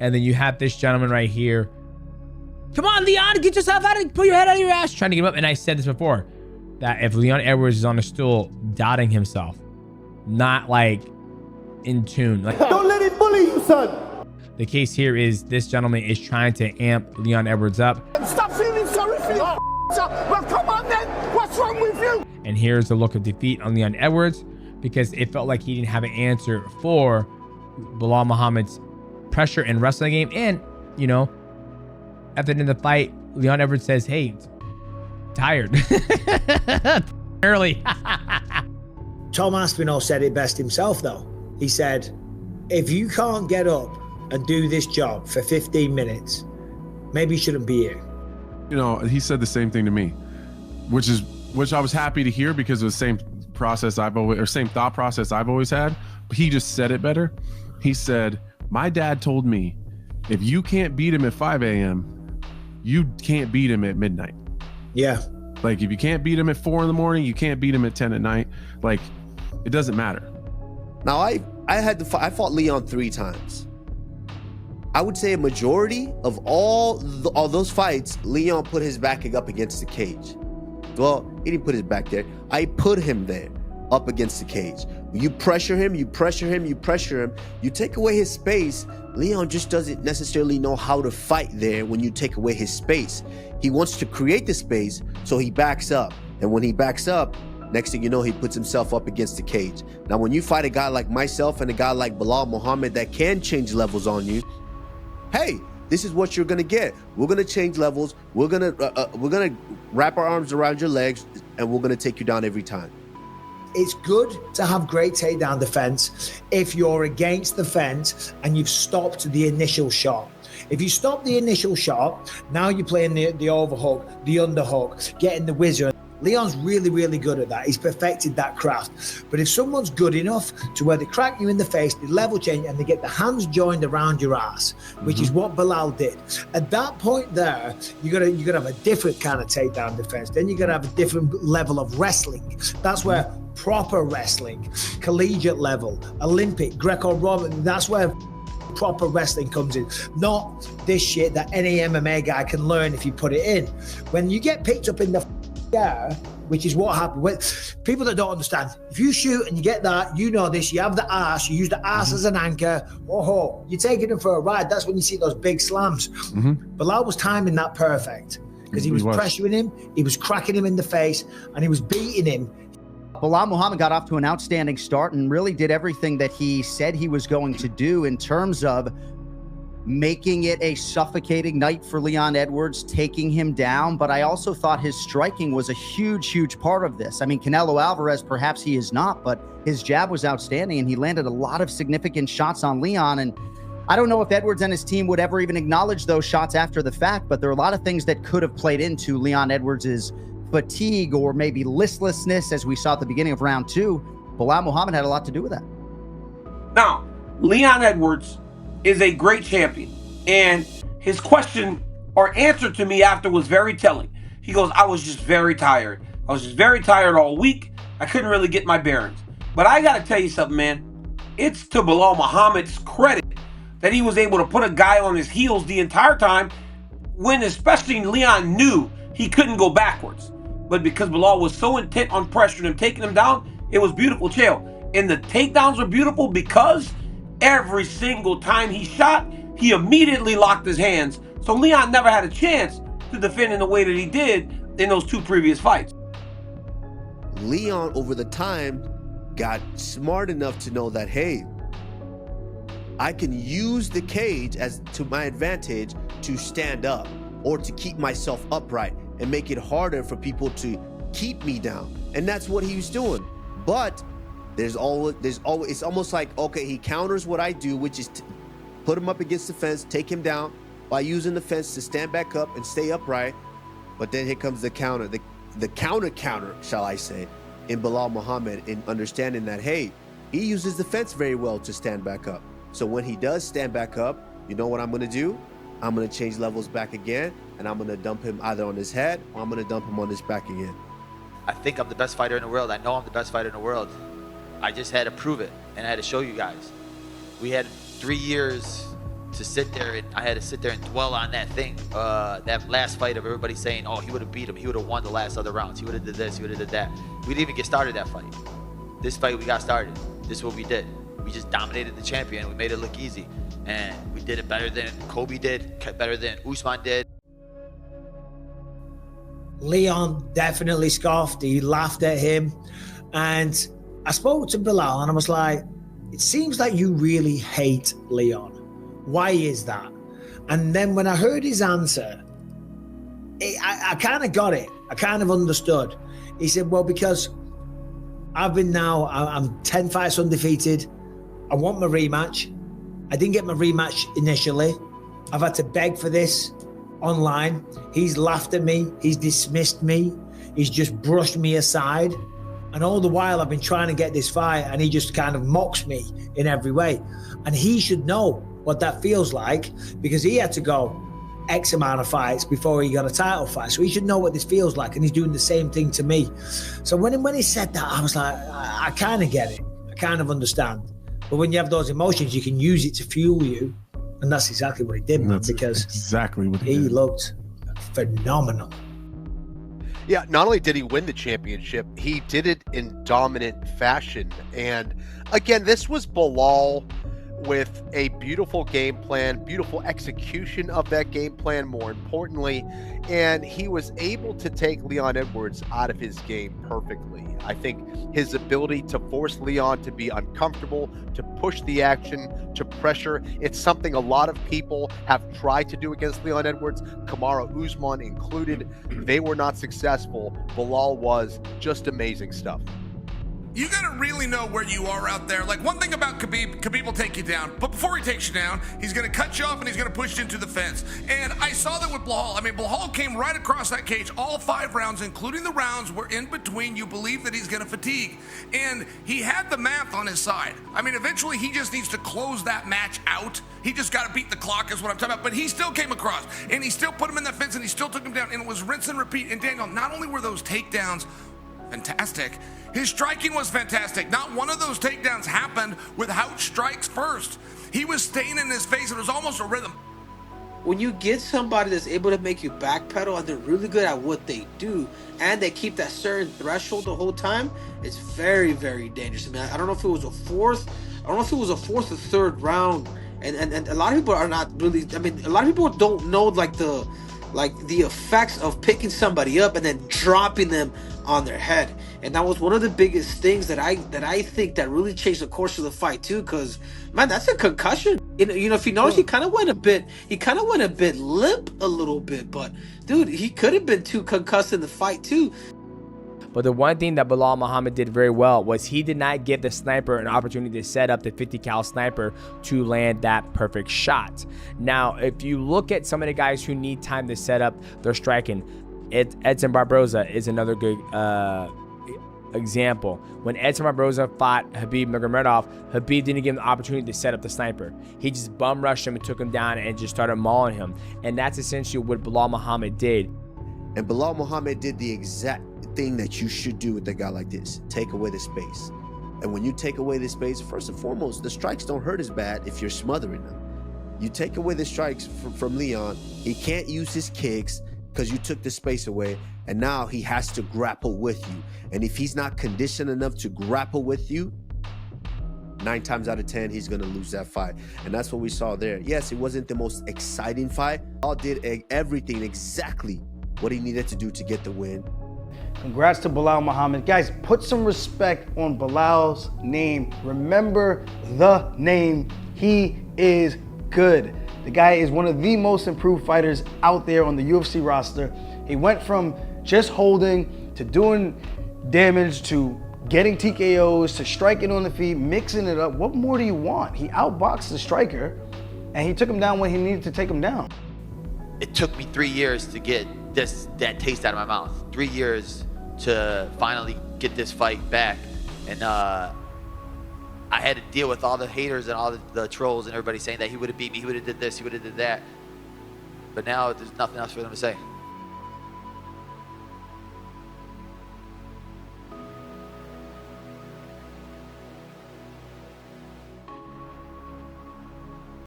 And then you have this gentleman right here. Come on, Leon, get yourself out of, put your head out of your ass. Trying to get him up. And I said this before, that if Leon Edwards is on a stool, dotting himself, not like in tune. Like, don't let it bully you, son. The case here is this gentleman is trying to amp Leon Edwards up. Stop feeling sorry for you. Well, come on then. What's wrong with you? And here's the look of defeat on Leon Edwards, because it felt like he didn't have an answer for Belal Muhammad's pressure and wrestling game. And, you know, at the end of the fight, Leon Edwards says, hey, tired. Early. Tom Aspinall said it best himself, though. He said, if you can't get up and do this job for 15 minutes, maybe you shouldn't be here. You know, he said the same thing to me, which I was happy to hear, because of the same process same thought process I've always had. But he just said it better. He said, my dad told me, if you can't beat him at 5 a.m., you can't beat him at midnight. Yeah. Like, if you can't beat him at 4 in the morning, you can't beat him at 10 at night. Like, it doesn't matter. Now, I fought Leon 3 times. I would say a majority of all those fights, Leon put his back up against the cage. Well, he didn't put his back there. I put him there, up against the cage. When you pressure him, you take away his space. Leon just doesn't necessarily know how to fight there when you take away his space. He wants to create the space, so he backs up. And when he backs up, next thing you know, he puts himself up against the cage. Now, when you fight a guy like myself and a guy like Belal Muhammad that can change levels on you, hey, this is what you're gonna get. We're gonna change levels. We're gonna wrap our arms around your legs, and we're gonna take you down every time. It's good to have great takedown defense if you're against the fence and you've stopped the initial shot. If you stop the initial shot, now you're playing the overhook, the underhook, getting the whizzer. Leon's really, really good at that. He's perfected that craft. But if someone's good enough to where they crack you in the face, they level change, and they get the hands joined around your ass, which is what Belal did. At that point there, you're gonna have a different kind of takedown defense. Then you're gonna have a different level of wrestling. That's where proper wrestling, collegiate level, Olympic, Greco-Roman, that's where proper wrestling comes in. Not this shit that any MMA guy can learn if you put it in. When you get picked up in the air, which is what happened with people that don't understand. If you shoot and you get that, you know this, you have the ass, you use the ass as an anchor, you're taking him for a ride. That's when you see those big slams. Belal was timing that perfect, because he was pressuring him, he was cracking him in the face, and he was beating him. Belal Muhammad got off to an outstanding start and really did everything that he said he was going to do in terms of making it a suffocating night for Leon Edwards, taking him down. But I also thought his striking was a huge, huge part of this. I mean, Canelo Alvarez, perhaps he is not, but his jab was outstanding, and he landed a lot of significant shots on Leon. And I don't know if Edwards and his team would ever even acknowledge those shots after the fact, but there are a lot of things that could have played into Leon Edwards's fatigue or maybe listlessness, as we saw at the beginning of round 2. Belal Muhammad had a lot to do with that. Now, Leon Edwards is a great champion, and his question or answer to me after was very telling. He goes, I was just very tired. I was just very tired all week. I couldn't really get my bearings. But I got to tell you something, man. It's to Belal Muhammad's credit that he was able to put a guy on his heels the entire time, when especially Leon knew he couldn't go backwards. But because Belal was so intent on pressuring him, taking him down, it was beautiful, Chael. And the takedowns were beautiful because every single time he shot, he immediately locked his hands. So Leon never had a chance to defend in the way that he did in those 2 previous fights. Leon, over the time, got smart enough to know that, hey, I can use the cage as to my advantage to stand up or to keep myself upright and make it harder for people to keep me down. And that's what he was doing. But there's always, it's almost like, okay, he counters what I do, which is put him up against the fence, take him down by using the fence to stand back up and stay upright. But then here comes the counter, the counter, shall I say, in Belal Muhammad, in understanding that, hey, he uses the fence very well to stand back up. So when he does stand back up, you know what I'm gonna do? I'm gonna change levels back again, and I'm gonna dump him either on his head or I'm gonna dump him on his back again. I think I'm the best fighter in the world. I know I'm the best fighter in the world. I just had to prove it, and I had to show you guys. We had 3 years to sit there, and I had to sit there and dwell on that thing, that last fight of everybody saying, oh, he would have beat him, he would have won the last other rounds, he would have did this, he would have did that. We didn't even get started that fight. This fight, we got started. This is what we did. We just dominated the champion. We made it look easy, and we did it better than Kobe did, better than Usman did. Leon definitely scoffed. He laughed at him. And I spoke to Belal and I was like, it seems like you really hate Leon. Why is that? And then when I heard his answer, I kind of got it. I kind of understood. He said, well, because I'm 10 fights undefeated. I want my rematch. I didn't get my rematch initially. I've had to beg for this online. He's laughed at me. He's dismissed me. He's just brushed me aside. And all the while I've been trying to get this fight and he just kind of mocks me in every way. And he should know what that feels like because he had to go X amount of fights before he got a title fight. So he should know what this feels like. And he's doing the same thing to me. So when he said that, I was like, I kind of get it. I kind of understand. But when you have those emotions, you can use it to fuel you. And that's exactly what he did, man, because exactly what he did. Looked phenomenal. Yeah, not only did he win the championship, he did it in dominant fashion. And again, this was Belal with a beautiful game plan, beautiful execution of that game plan, more importantly. And he was able to take Leon Edwards out of his game perfectly. I think his ability to force Leon to be uncomfortable, to push the action, to pressure, it's something a lot of people have tried to do against Leon Edwards, Kamaru Usman included. They were not successful. Belal was. Just amazing stuff. You gotta really know where you are out there. Like, one thing about Khabib will take you down, but before he takes you down, he's gonna cut you off and he's gonna push you into the fence. And I saw that with Belal. I mean, Belal came right across that cage, all 5 rounds, including the rounds where in between you believe that he's gonna fatigue. And he had the math on his side. I mean, eventually he just needs to close that match out. He just gotta beat the clock is what I'm talking about. But he still came across, and he still put him in that fence, and he still took him down, and it was rinse and repeat. And Daniel, not only were those takedowns fantastic, his striking was fantastic. Not one of those takedowns happened without strikes first. He was staying in his face. It was almost a rhythm. When you get somebody that's able to make you backpedal and they're really good at what they do and they keep that certain threshold the whole time, it's very, very dangerous. I mean, I don't know if it was a fourth or third round, and a lot of people are not really, I mean, a lot of people don't know like the effects of picking somebody up and then dropping them on their head. And that was one of the biggest things that I think that really changed the course of the fight too, because man, that's a concussion. You know, if you notice, he kind of went a bit limp a little bit, but dude, he could have been too concussed in the fight too. But the one thing that Belal Muhammad did very well was he did not give the sniper an opportunity to set up the 50 cal sniper to land that perfect shot. Now, if you look at some of the guys who need time to set up their striking, Edson Barboza is another good example. When Edson Barboza fought Khabib Nurmagomedov, Khabib didn't give him the opportunity to set up the sniper. He just bum rushed him and took him down and just started mauling him. And that's essentially what Belal Muhammad did. And Belal Muhammad did the exact thing that you should do with a guy like this. Take away the space. And when you take away the space, first and foremost, the strikes don't hurt as bad if you're smothering them. You take away the strikes from Leon, he can't use his kicks because you took the space away, and now he has to grapple with you. And if he's not conditioned enough to grapple with you, 9 times out of 10, he's going to lose that fight. And that's what we saw there. Yes, it wasn't the most exciting fight. All did everything exactly what he needed to do to get the win. Congrats to Belal Muhammad. Guys, put some respect on Belal's name. Remember the name. He is good. The guy is one of the most improved fighters out there on the UFC roster. He went from just holding to doing damage to getting TKOs to striking on the feet, mixing it up. What more do you want? He outboxed the striker and he took him down when he needed to take him down. It took me 3 years to get that taste out of my mouth. 3 years to finally get this fight back. And I had to deal with all the haters and all the trolls and everybody saying that he would have beat me, he would have did this, he would have did that. But now there's nothing else for them to say.